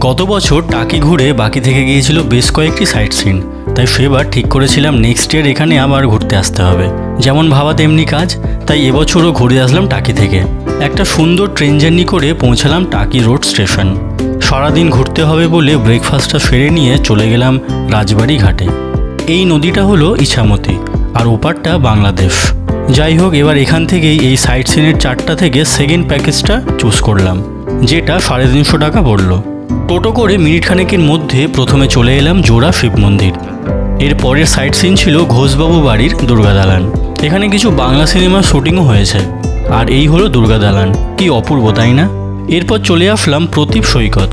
গত বছর টাকি ঘুরে বাকি থেকে গিয়েছিল বেশ কয়েকটি সাইট সিন, তাই সেবার ঠিক করেছিলাম নেক্সট ইয়ার এখানে আবার ঘুরতে আসতে হবে। যেমন ভাবা তেমনি কাজ, তাই এবছরও ঘুরে আসলাম টাকি থেকে। একটা সুন্দর ট্রেন জার্নি করে পৌঁছালাম টাকি রোড স্টেশন। সারাদিন ঘুরতে হবে বলে ব্রেকফাস্টটা সেরে নিয়ে চলে গেলাম রাজবাড়ি ঘাটে। এই নদীটা হলো ইছামতি আর ওপারটা বাংলাদেশ। যাই হোক, এবার এখান থেকেই এই সাইট সিনের 4টা থেকে সেকেন্ড প্যাকেজটা চুজ করলাম, যেটা 350 টাকা পড়লো। টোটো করে মিনিট খানেকের মধ্যে প্রথমে চলে এলাম জোড়া শিব মন্দির। এর পরের সাইট সিন ছিল ঘোষবাবু বাড়ির দুর্গা দালান। এখানে কিছু বাংলা সিনেমার শুটিংও হয়েছে। আর এই হলো দুর্গা দালান, কি অপূর্ব তাই না? এরপর চলে আসলাম প্রতীপ সৈকত।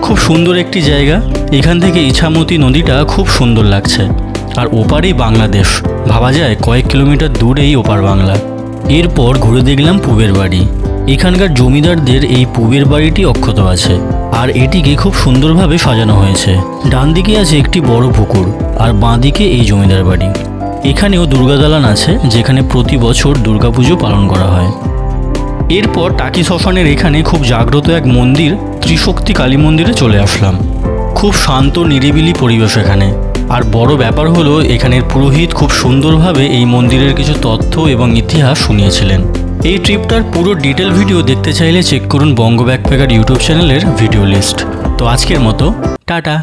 খুব সুন্দর একটি জায়গা। এখান থেকে ইছামতি নদীটা খুব সুন্দর লাগছে। আর ওপারেই বাংলাদেশ, ভাবা যায় কয়েক কিলোমিটার দূরেই ওপার বাংলা। এরপর ঘুরে দেখলাম পুবের বাড়ি। এখানকার জমিদারদের এই পুবের বাড়িটি অক্ষত আছে, আর এটিকে খুব সুন্দরভাবে সাজানো হয়েছে। ডান দিকে আছে একটি বড় পুকুর, আর বাঁ দিকে এই জমিদার বাড়ি। এখানেও দুর্গা দালান আছে, যেখানে প্রতি বছর দুর্গাপুজো পালন করা হয়। এরপর টাকি শ্মশানের এখানে খুব জাগ্রত এক মন্দির ত্রিশক্তি কালী মন্দিরে চলে আসলাম। খুব শান্ত নিরিবিলি পরিবেশ এখানে। আর বড় ব্যাপার হলো এখানের পুরোহিত খুব সুন্দরভাবে এই মন্দিরের কিছু তথ্য এবং ইতিহাস শুনিয়েছিলেন। এই ট্রিপটার পুরো ডিটেল ভিডিও দেখতে চাইলে চেক করুন বঙ্গ ব্যাকপ্যাকার ইউটিউব চ্যানেলের ভিডিও লিস্ট। তো আজকের মতো টাটা।